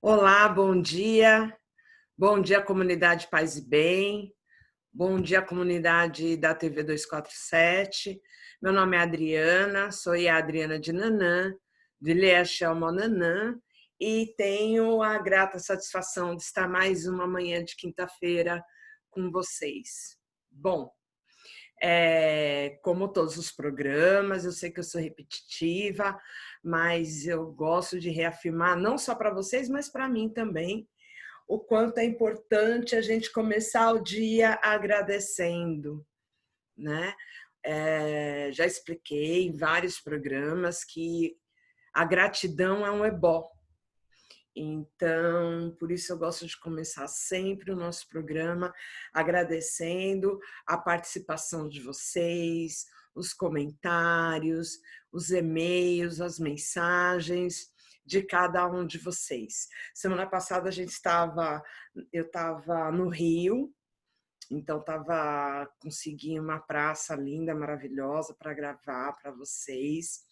Olá, bom dia. Bom dia, comunidade Paz e Bem. Bom dia, comunidade da TV 247. Meu nome é Adriana, sou a Adriana de Nanã, de Liechel Monanã, e tenho a grata satisfação de estar mais uma manhã de quinta-feira com vocês. Bom, como todos os programas, eu sei que eu sou repetitiva, mas eu gosto de reafirmar, não só para vocês, mas para mim também, o quanto é importante a gente começar o dia agradecendo, né? Já expliquei em vários programas que a gratidão é um ebó. Então, por isso eu gosto de começar sempre o nosso programa agradecendo a participação de vocês, os comentários, os e-mails, as mensagens de cada um de vocês. Semana passada eu estava no Rio, então consegui uma praça linda, maravilhosa para gravar para vocês.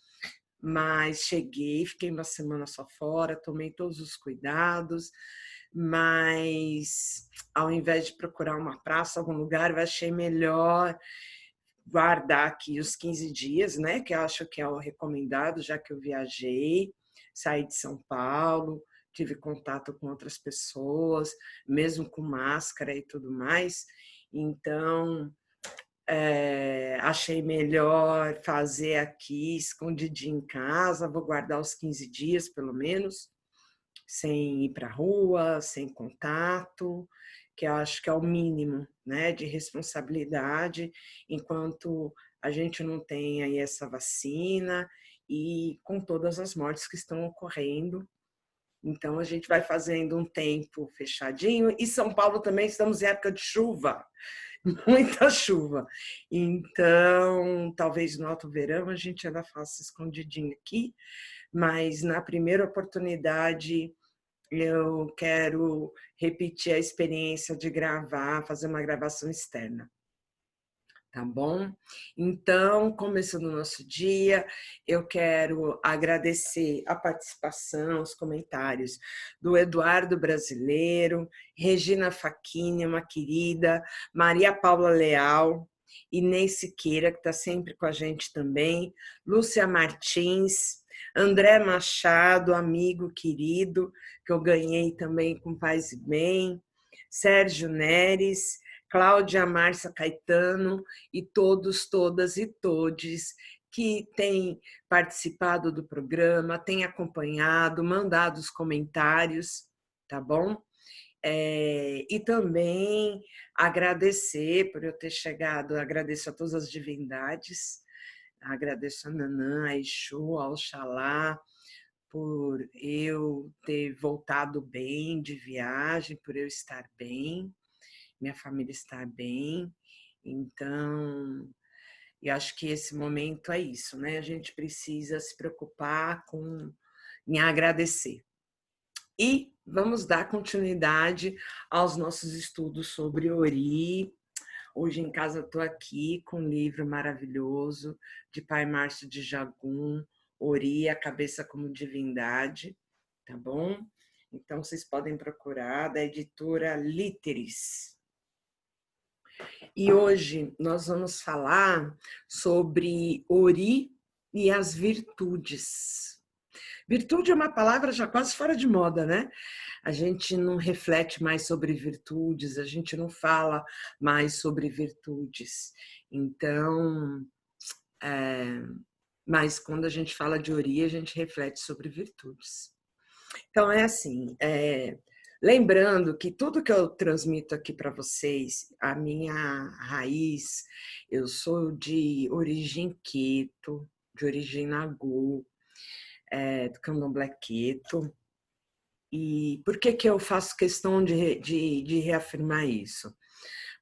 Mas cheguei, fiquei uma semana só fora, tomei todos os cuidados, mas ao invés de procurar uma praça, algum lugar, eu achei melhor guardar aqui os 15 dias, né? Que eu acho que é o recomendado, já que eu viajei, saí de São Paulo, tive contato com outras pessoas, mesmo com máscara e tudo mais. Então, achei melhor fazer aqui escondidinho em casa, vou guardar os 15 dias pelo menos, sem ir para a rua, sem contato, que eu acho que é o mínimo, né, de responsabilidade, enquanto a gente não tem aí essa vacina e com todas as mortes que estão ocorrendo. Então, a gente vai fazendo um tempo fechadinho. E São Paulo também estamos em época de chuva, muita chuva. Então, talvez no alto verão a gente ainda faça escondidinho aqui, mas na primeira oportunidade eu quero repetir a experiência de gravar, fazer uma gravação externa. Tá bom? Então, começando o nosso dia, eu quero agradecer a participação, os comentários do Eduardo Brasileiro, Regina Facchini, uma querida, Maria Paula Leal, Inês Siqueira, que está sempre com a gente também, Lúcia Martins, André Machado, amigo querido, que eu ganhei também com Paz e Bem, Sérgio Neres, Cláudia Márcia Caetano e todos, todas e todes que têm participado do programa, têm acompanhado, mandado os comentários, tá bom? E também agradecer por eu ter chegado, agradeço a todas as divindades, agradeço a Nanã, a Exu, a Oxalá, por eu ter voltado bem de viagem, por eu estar bem, minha família está bem. Então, eu acho que esse momento é isso, né? A gente precisa se preocupar em agradecer. E vamos dar continuidade aos nossos estudos sobre Ori. Hoje em casa estou aqui com um livro maravilhoso de Pai Márcio de Jagum, Ori, a Cabeça como Divindade, tá bom? Então, vocês podem procurar, da editora Líteres. E hoje nós vamos falar sobre Ori e as virtudes. Virtude é uma palavra já quase fora de moda, né? A gente não reflete mais sobre virtudes, a gente não fala mais sobre virtudes. Então, mas quando a gente fala de Ori, a gente reflete sobre virtudes. Então, é assim, lembrando que tudo que eu transmito aqui para vocês, a minha raiz, eu sou de origem queto, de origem nagô, do candomblé queto. E por que eu faço questão de reafirmar isso?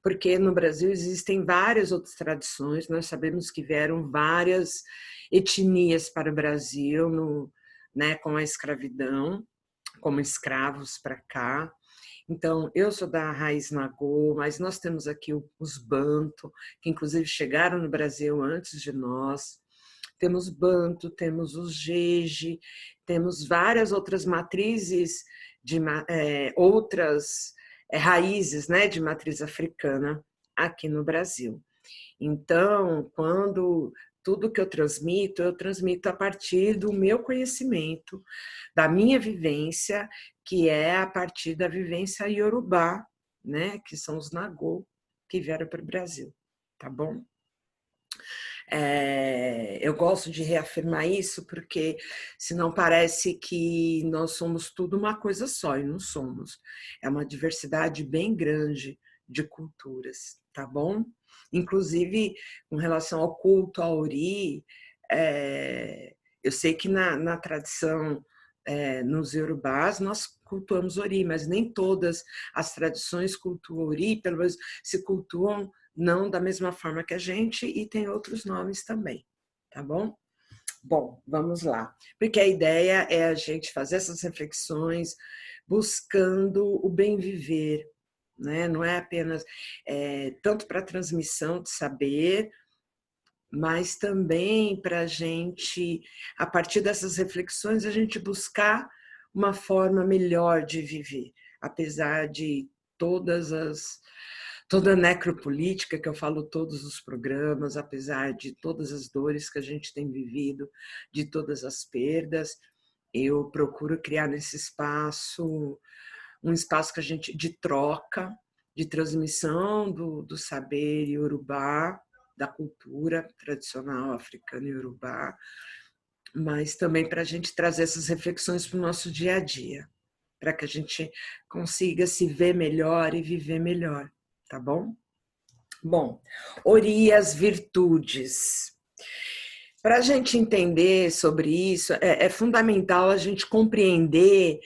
Porque no Brasil existem várias outras tradições, nós sabemos que vieram várias etnias para o Brasil né, com a escravidão, como escravos para cá. Então, eu sou da raiz nagô, mas nós temos aqui os banto, que inclusive chegaram no Brasil antes de nós. temos Banto, temos os Jeje, temos várias outras matrizes, outras raízes, né, de matriz africana aqui no Brasil. Então, quando tudo que eu transmito a partir do meu conhecimento, da minha vivência, que é a partir da vivência iorubá, né, que são os Nagô que vieram para o Brasil, tá bom? Eu gosto de reafirmar isso porque senão parece que nós somos tudo uma coisa só, e não somos. É uma diversidade bem grande de culturas, tá bom? Inclusive, com relação ao culto ao Ori, eu sei que na tradição, nos Yorubás, nós cultuamos Ori, mas nem todas as tradições cultuam Ori, pelo menos se cultuam não da mesma forma que a gente, e tem outros nomes também, tá bom? Bom, vamos lá. Porque a ideia é a gente fazer essas reflexões buscando o bem viver, né? Não é apenas tanto para transmissão de saber, mas também para a gente, a partir dessas reflexões, a gente buscar uma forma melhor de viver, apesar de toda a necropolítica que eu falo todos os programas, apesar de todas as dores que a gente tem vivido, de todas as perdas, eu procuro criar nesse espaço um espaço que a gente de troca, de transmissão do saber iorubá, da cultura tradicional africana iorubá, mas também para a gente trazer essas reflexões para o nosso dia a dia, para que a gente consiga se ver melhor e viver melhor, tá bom? Bom, Ori e as virtudes. Para a gente entender sobre isso, é fundamental a gente compreender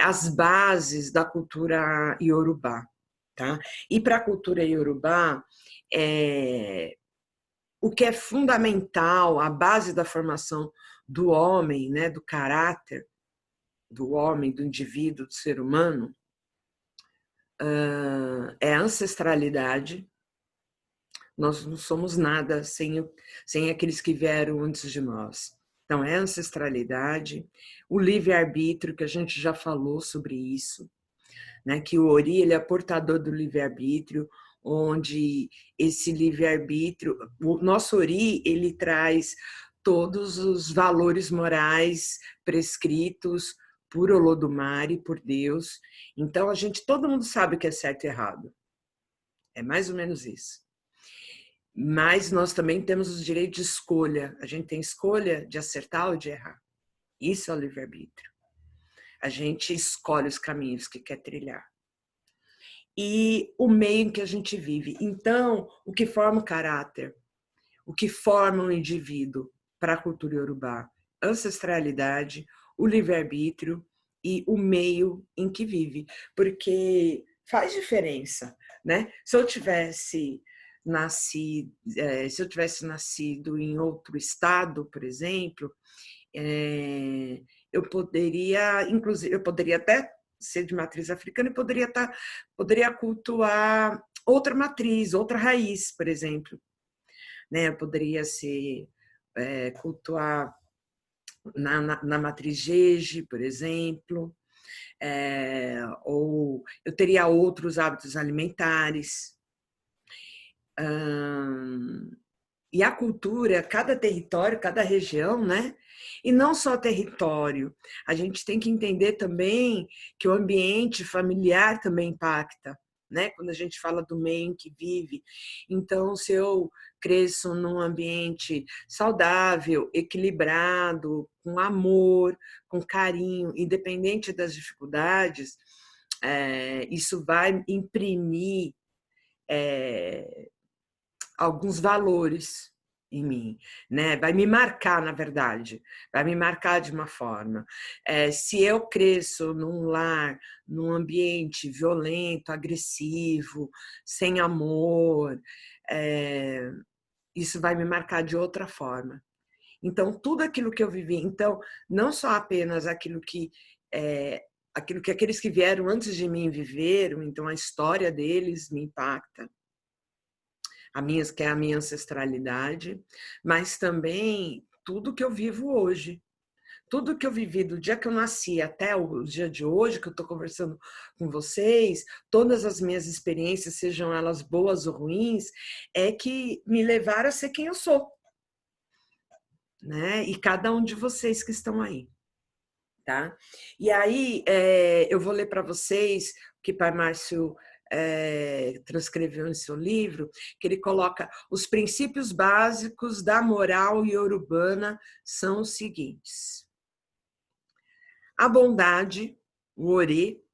as bases da cultura iorubá, tá? E para a cultura iorubá, o que é fundamental, a base da formação do homem, né, do caráter do homem, do indivíduo, do ser humano, é a ancestralidade. Nós não somos nada sem aqueles que vieram antes de nós. Então, é a ancestralidade, o livre-arbítrio, que a gente já falou sobre isso, né? Que o Ori ele é portador do livre-arbítrio, onde esse livre-arbítrio, o nosso Ori, ele traz todos os valores morais prescritos por Olodumare, por Deus. Então, todo mundo sabe o que é certo e errado. É mais ou menos isso. Mas nós também temos os direitos de escolha. A gente tem escolha de acertar ou de errar. Isso é o livre-arbítrio. A gente escolhe os caminhos que quer trilhar. E o meio em que a gente vive. Então, o que forma o caráter? O que forma o indivíduo para a cultura iorubá? Ancestralidade, o livre-arbítrio e o meio em que vive. Porque faz diferença, né? Se eu tivesse nascido em outro estado, por exemplo, eu poderia, inclusive, eu poderia até ser de matriz africana e poderia cultuar outra matriz, outra raiz, por exemplo, né? Eu poderia cultuar na matriz Jeje, por exemplo, ou eu teria outros hábitos alimentares. E a cultura, cada território, cada região, né? E não só território. A gente tem que entender também que o ambiente familiar também impacta, né? Quando a gente fala do meio em que vive. Então, se eu cresço num ambiente saudável, equilibrado, com amor, com carinho, independente das dificuldades, isso vai imprimir alguns valores em mim, né? Vai me marcar, na verdade, vai me marcar de uma forma. Se eu cresço num lar, num ambiente violento, agressivo, sem amor, isso vai me marcar de outra forma. Então, tudo aquilo que eu vivi, então, não só apenas aquilo que aqueles que vieram antes de mim viveram, então a história deles me impacta, que é a minha ancestralidade, mas também tudo que eu vivo hoje. Tudo que eu vivi do dia que eu nasci até o dia de hoje, que eu estou conversando com vocês, todas as minhas experiências, sejam elas boas ou ruins, é que me levaram a ser quem eu sou, né? E cada um de vocês que estão aí, tá? E aí, eu vou ler para vocês o que Pai Márcio transcreveu em seu livro, que ele coloca: os princípios básicos da moral iorubana são os seguintes. A bondade, o ore,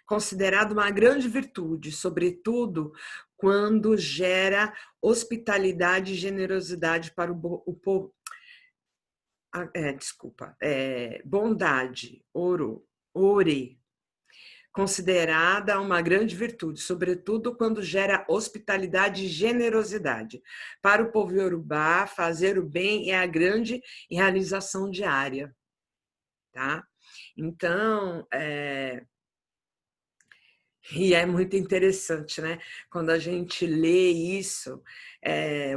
considerado uma grande virtude, sobretudo quando gera hospitalidade e generosidade para o povo. Bondade, ore, considerada uma grande virtude, sobretudo quando gera hospitalidade e generosidade. Para o povo iorubá, fazer o bem é a grande realização diária, tá? Então, e é muito interessante, né? Quando a gente lê isso,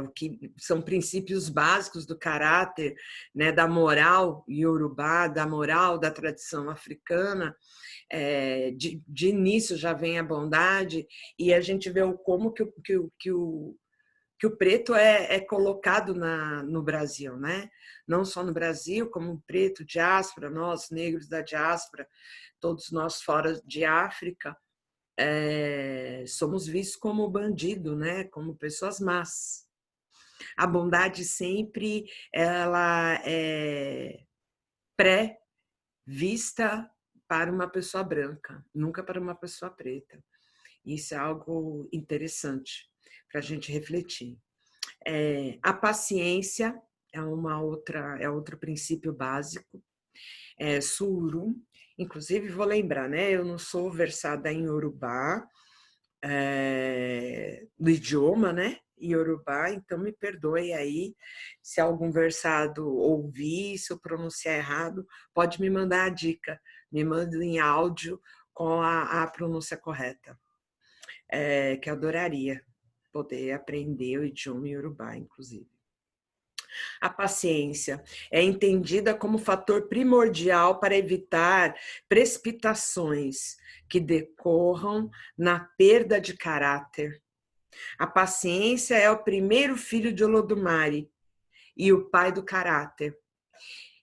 o que são princípios básicos do caráter, né, da moral iorubá, da moral da tradição africana, de início já vem a bondade, e a gente vê como que o preto é colocado no Brasil, né? Não só no Brasil, como o preto, diáspora, nós, negros da diáspora, todos nós fora de África, somos vistos como bandido, né? Como pessoas más. A bondade sempre ela é pré-vista para uma pessoa branca, nunca para uma pessoa preta. Isso é algo interessante para a gente refletir. A paciência é outro princípio básico. Suru, inclusive vou lembrar, né? Eu não sou versada em Yorubá, do idioma, né? Yorubá, então me perdoe aí se algum versado ouvir, se eu pronunciar errado, pode me mandar a dica, me manda em áudio com a pronúncia correta, que eu adoraria poder aprender o idioma Yorubá, inclusive. A paciência é entendida como fator primordial para evitar precipitações que decorram na perda de caráter. A paciência é o primeiro filho de Olodumare e o pai do caráter.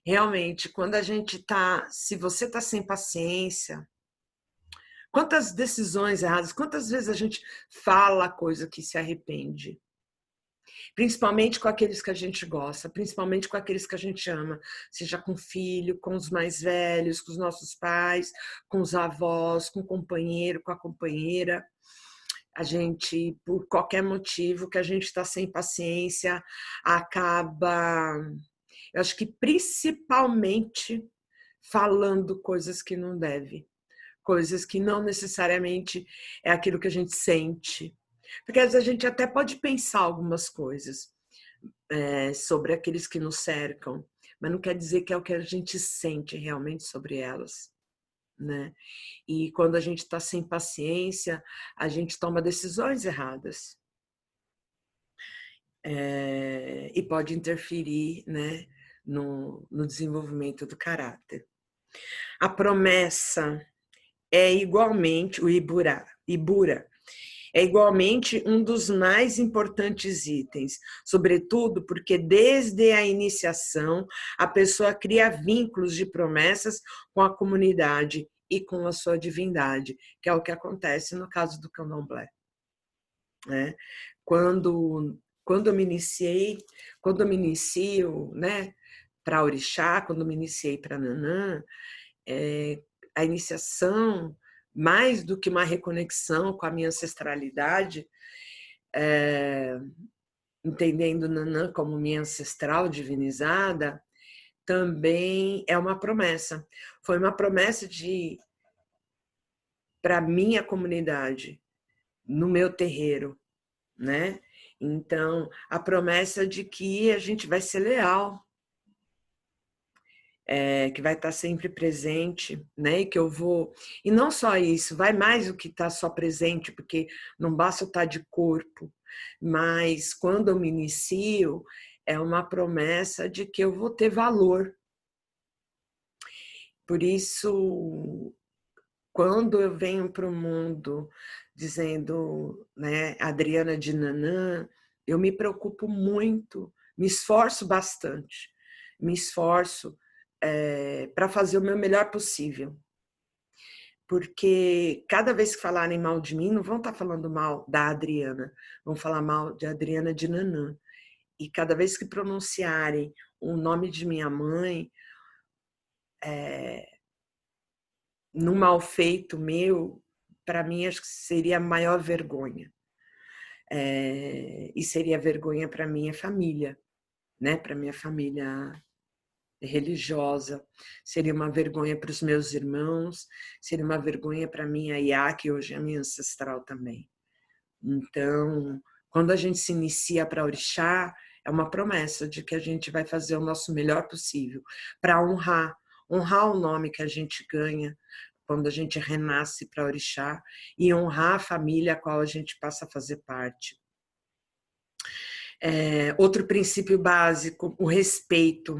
Realmente, quando a gente se você está sem paciência, quantas decisões erradas, quantas vezes a gente fala coisa que se arrepende? Principalmente com aqueles que a gente gosta, principalmente com aqueles que a gente ama, seja com o filho, com os mais velhos, com os nossos pais, com os avós, com o companheiro, com a companheira. A gente, por qualquer motivo que a gente está sem paciência, acaba, eu acho que principalmente falando coisas que não deve, coisas que não necessariamente é aquilo que a gente sente. Porque às vezes a gente até pode pensar algumas coisas sobre aqueles que nos cercam, mas não quer dizer que é o que a gente sente realmente sobre elas, né? E quando a gente está sem paciência, a gente toma decisões erradas. E pode interferir, né, no desenvolvimento do caráter. A promessa é igualmente, o Ibura, é igualmente um dos mais importantes itens, sobretudo porque desde a iniciação a pessoa cria vínculos de promessas com a comunidade e com a sua divindade, que é o que acontece no caso do candomblé, né? Quando eu me inicio, né, para orixá, quando eu me iniciei para Nanã, a iniciação, mais do que uma reconexão com a minha ancestralidade, entendendo Nanã como minha ancestral divinizada, também é uma promessa. Foi uma promessa para minha comunidade, no meu terreiro, né? Então, a promessa de que a gente vai ser leal, que vai estar sempre presente, né? E que eu vou. E não só isso, vai mais do que estar só presente, porque não basta eu estar de corpo, mas quando eu me inicio, é uma promessa de que eu vou ter valor. Por isso, quando eu venho para o mundo dizendo, né, Adriana de Nanã, eu me preocupo muito, me esforço bastante, me esforço para fazer o meu melhor possível. Porque cada vez que falarem mal de mim, não vão estar falando mal da Adriana, vão falar mal de Adriana de Nanã. E cada vez que pronunciarem o nome de minha mãe, num mal feito meu, para mim acho que seria a maior vergonha. E seria vergonha para minha família, né? Para minha família religiosa, seria uma vergonha para os meus irmãos, seria uma vergonha para minha Iá, que hoje é minha ancestral também. Então, quando a gente se inicia para orixá, é uma promessa de que a gente vai fazer o nosso melhor possível para honrar o nome que a gente ganha quando a gente renasce para orixá e honrar a família a qual a gente passa a fazer parte. Outro princípio básico, o respeito,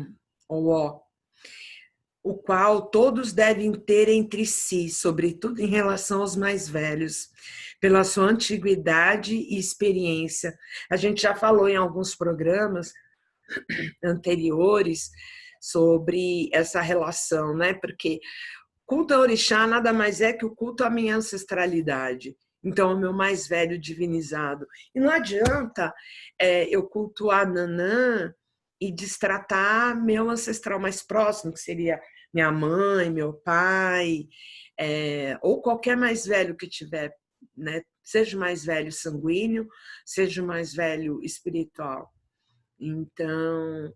o qual todos devem ter entre si, sobretudo em relação aos mais velhos, pela sua antiguidade e experiência. A gente já falou em alguns programas anteriores sobre essa relação, né? Porque culto a orixá nada mais é que o culto à minha ancestralidade. Então, o meu mais velho divinizado. E não adianta eu cultuar Nanã e destratar meu ancestral mais próximo, que seria minha mãe, meu pai, ou qualquer mais velho que tiver, né? Seja o mais velho sanguíneo, seja o mais velho espiritual. Então,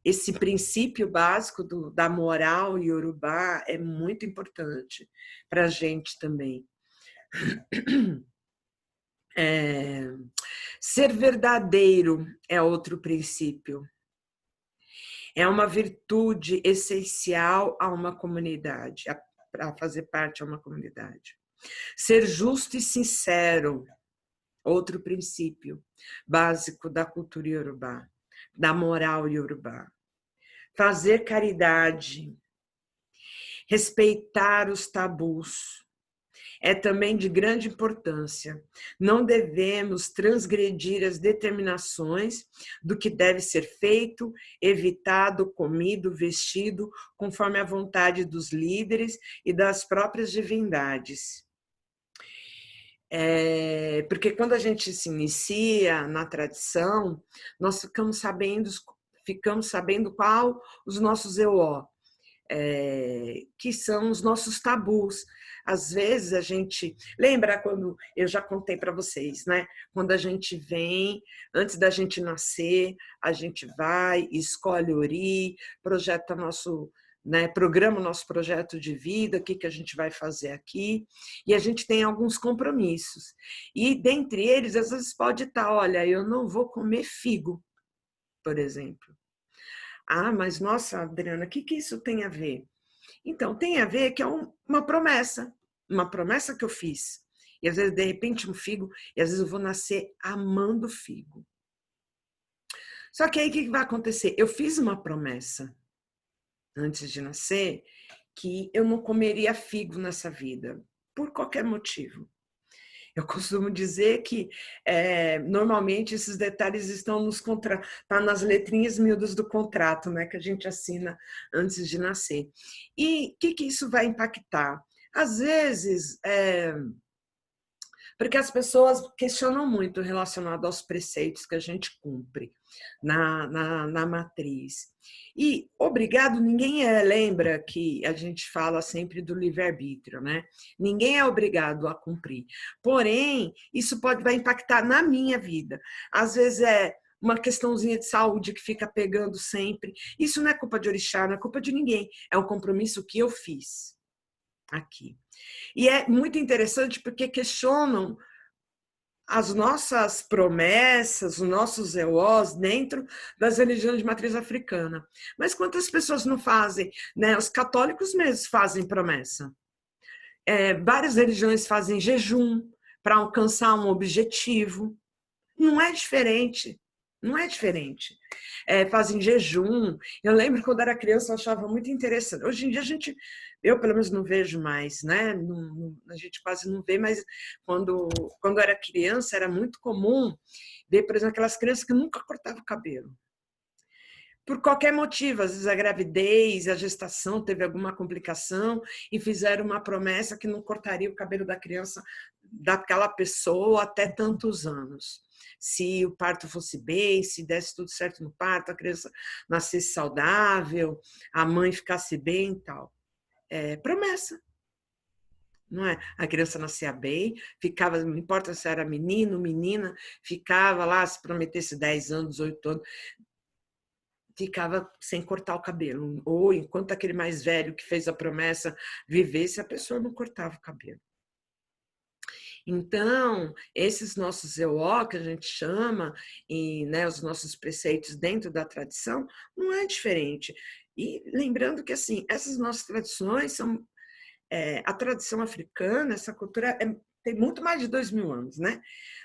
esse princípio básico da moral iorubá é muito importante para a gente também. Ser verdadeiro é outro princípio. É uma virtude essencial a uma comunidade, para fazer parte de uma comunidade. Ser justo e sincero, outro princípio básico da cultura iorubá, da moral iorubá. Fazer caridade, respeitar os tabus, é também de grande importância. Não devemos transgredir as determinações do que deve ser feito, evitado, comido, vestido, conforme a vontade dos líderes e das próprias divindades. Porque quando a gente se inicia na tradição, nós ficamos sabendo qual os nossos EO, que são os nossos tabus. Às vezes a gente... Lembra quando eu já contei para vocês, né? Quando a gente vem, antes da gente nascer, a gente vai, escolhe ori, projeta nosso... Né, programa o nosso projeto de vida, o que a gente vai fazer aqui, e a gente tem alguns compromissos. E dentre eles, às vezes pode estar, olha, eu não vou comer figo, por exemplo. Ah, mas nossa, Adriana, o que isso tem a ver? Então, tem a ver que é uma promessa que eu fiz. E às vezes, de repente, um figo, e às vezes eu vou nascer amando figo. Só que aí o que vai acontecer? Eu fiz uma promessa antes de nascer que eu não comeria figo nessa vida, por qualquer motivo. Eu costumo dizer que normalmente esses detalhes estão tá nas letrinhas miúdas do contrato, né, que a gente assina antes de nascer. E o que isso vai impactar? Às vezes, porque as pessoas questionam muito relacionado aos preceitos que a gente cumpre na matriz. E obrigado, ninguém lembra que a gente fala sempre do livre-arbítrio, né? Ninguém é obrigado a cumprir. Porém, isso vai impactar na minha vida. Às vezes uma questãozinha de saúde que fica pegando sempre. Isso não é culpa de orixá, não é culpa de ninguém. É um compromisso que eu fiz aqui. E é muito interessante porque questionam as nossas promessas, os nossos EOs dentro das religiões de matriz africana. Mas quantas pessoas não fazem? Né? Os católicos mesmos fazem promessa. Várias religiões fazem jejum para alcançar um objetivo. Não é diferente. Não é diferente. Fazem jejum. Eu lembro quando era criança, eu achava muito interessante. Hoje em dia eu pelo menos não vejo mais, né? A gente quase não vê, mas quando era criança era muito comum ver, por exemplo, aquelas crianças que nunca cortavam o cabelo. Por qualquer motivo, às vezes a gravidez, a gestação teve alguma complicação e fizeram uma promessa que não cortaria o cabelo da criança, daquela pessoa até tantos anos. Se o parto fosse bem, se desse tudo certo no parto, a criança nascesse saudável, a mãe ficasse bem e tal. Promessa, não é? A criança nascia bem, ficava, não importa se era menino, menina, ficava lá, se prometesse 10 anos, 8 anos, ficava sem cortar o cabelo. Ou enquanto aquele mais velho que fez a promessa vivesse, a pessoa não cortava o cabelo. Então, esses nossos EO, que a gente chama, e né, os nossos preceitos dentro da tradição, não é diferente. E lembrando que assim, essas nossas tradições são a tradição africana, essa cultura tem muito mais de 2.000 anos, né?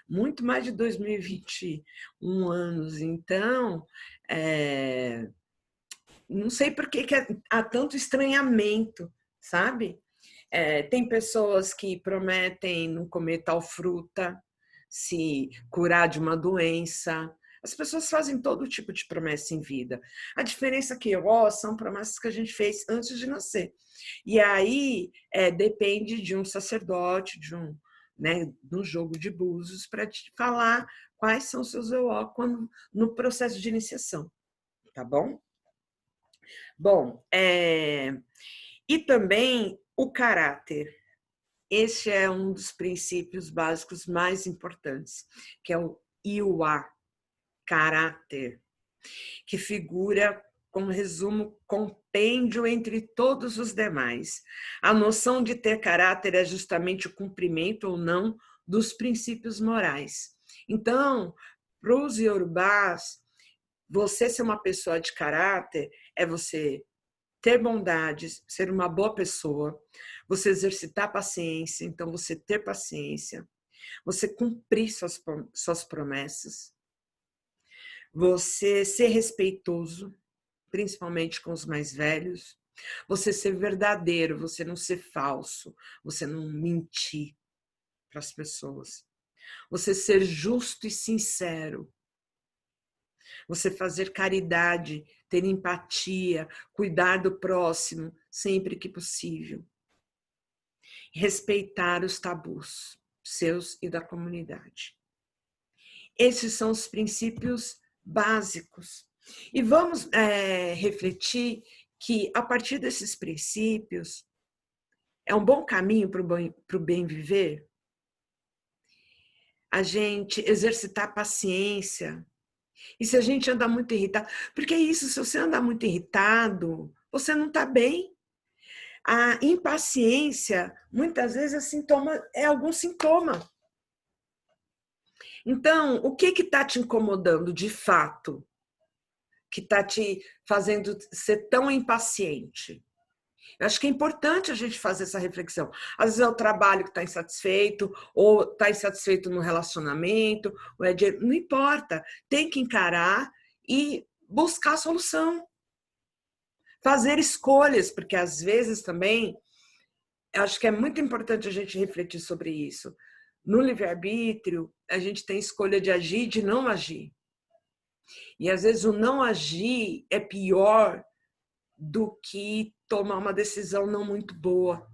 Muito mais de 2021 anos. Então, não sei por que há tanto estranhamento, sabe? Tem pessoas que prometem não comer tal fruta, se curar de uma doença. As pessoas fazem todo tipo de promessa em vida. A diferença é que são promessas que a gente fez antes de nascer. E aí depende de um sacerdote, no jogo de búzios, para te falar quais são os seus EO no processo de iniciação. Tá bom? Bom, e também o caráter. Esse é um dos princípios básicos mais importantes, que é o Iwa, caráter, que figura como resumo compêndio entre todos os demais. A noção de ter caráter é justamente o cumprimento ou não dos princípios morais. Então, para os iorubás, você ser uma pessoa de caráter é você ter bondades, ser uma boa pessoa, você exercitar paciência, então você ter paciência, você cumprir suas promessas, você ser respeitoso, principalmente com os mais velhos, você ser verdadeiro, você não ser falso, você não mentir para as pessoas, você ser justo e sincero, você fazer caridade, ter empatia, cuidar do próximo sempre que possível. Respeitar os tabus, seus e da comunidade. Esses são os princípios básicos. E vamos refletir que, a partir desses princípios, é um bom caminho para o bem viver? A gente exercitar paciência. E se a gente anda muito irritado? Porque é isso, se você anda muito irritado, você não está bem. A impaciência, muitas vezes, é algum sintoma. Então, o que está te incomodando de fato? Que está te fazendo ser tão impaciente? Eu acho que é importante a gente fazer essa reflexão. Às vezes é o trabalho que está insatisfeito, ou está insatisfeito no relacionamento, ou é dinheiro, não importa. Tem que encarar e buscar a solução. Fazer escolhas, porque às vezes também, eu acho que é muito importante a gente refletir sobre isso. No livre-arbítrio, a gente tem escolha de agir e de não agir. E às vezes o não agir é pior do que tomar uma decisão não muito boa.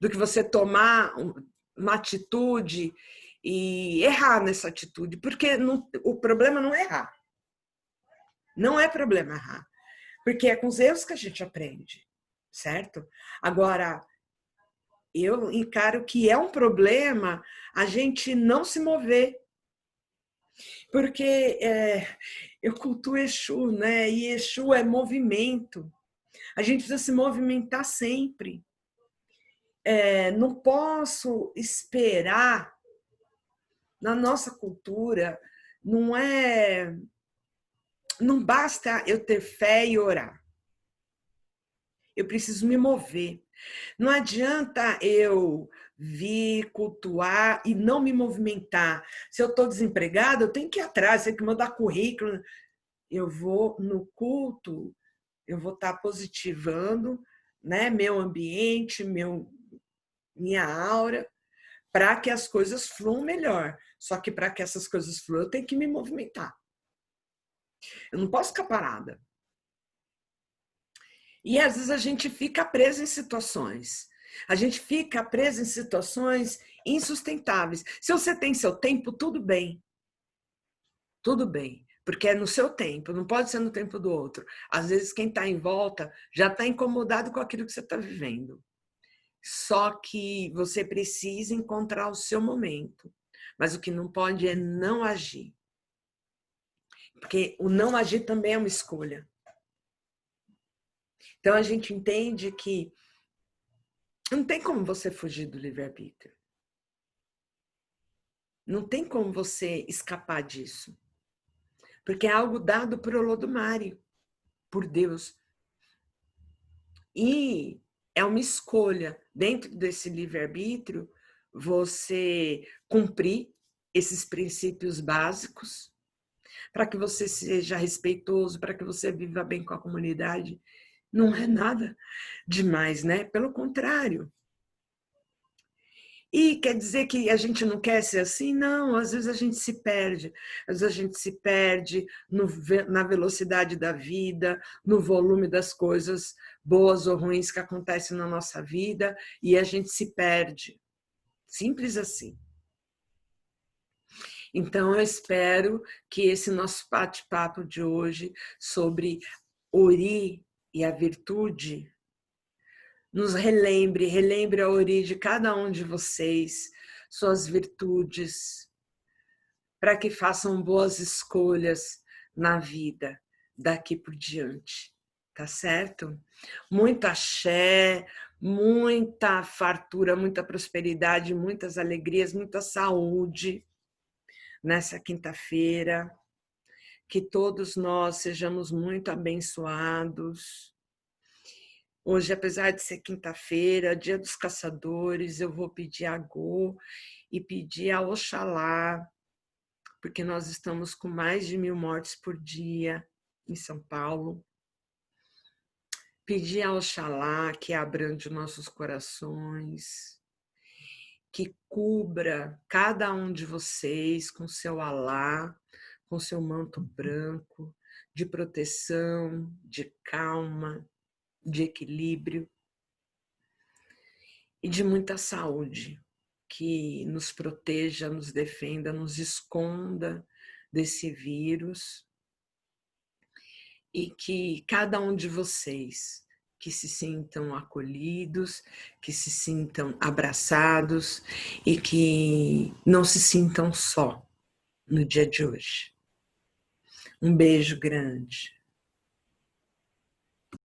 Do que você tomar uma atitude e errar nessa atitude. Porque o problema não é errar. Não é problema errar. Porque é com os erros que a gente aprende, certo? Agora, eu encaro que é um problema a gente não se mover. Porque eu cultuo Exu, né? E Exu é movimento. A gente precisa se movimentar sempre. Não posso esperar, na nossa cultura, não basta eu ter fé e orar. eu preciso me mover. Não adianta eu vir cultuar e não me movimentar. Se eu estou desempregada, eu tenho que ir atrás, tenho que mandar currículo. Eu vou no culto, eu vou estar positivando, né, meu ambiente, minha aura, para que as coisas fluam melhor. Só que para que essas coisas fluam, eu tenho que me movimentar. Eu não posso ficar parada. E às vezes a gente fica preso em situações. A gente fica preso em situações insustentáveis. Se você tem seu tempo, tudo bem. Tudo bem. Porque é no seu tempo, não pode ser no tempo do outro. Às vezes quem está em volta já está incomodado com aquilo que você está vivendo. Só que você precisa encontrar o seu momento. Mas o que não pode é não agir. Porque o não agir também é uma escolha. Então a gente entende que não tem como você fugir do livre-arbítrio. Não tem como você escapar disso. Porque é algo dado por Olodumare, por Deus. E é uma escolha, dentro desse livre-arbítrio, você cumprir esses princípios básicos, para que você seja respeitoso, para que você viva bem com a comunidade. Não é nada demais, né? Pelo contrário. E quer dizer que a gente não quer ser assim? Não, às vezes a gente se perde. Às vezes a gente se perde na velocidade da vida, no volume das coisas boas ou ruins que acontecem na nossa vida, e a gente se perde. Simples assim. Então, eu espero que esse nosso bate-papo de hoje sobre Ori e a virtude nos relembre a Ori de cada um de vocês, suas virtudes, para que façam boas escolhas na vida daqui por diante, tá certo? Muito axé, muita fartura, muita prosperidade, muitas alegrias, muita saúde nessa quinta-feira, que todos nós sejamos muito abençoados. Hoje, apesar de ser quinta-feira, dia dos caçadores, eu vou pedir a Agô e pedir a Oxalá, porque nós estamos com mais de 1000 mortes por dia em São Paulo. Pedir a Oxalá que abrande nossos corações, que cubra cada um de vocês com seu alá, com seu manto branco, de proteção, de calma, de equilíbrio e de muita saúde, que nos proteja, nos defenda, nos esconda desse vírus e que cada um de vocês que se sintam acolhidos, que se sintam abraçados e que não se sintam só no dia de hoje. Um beijo grande.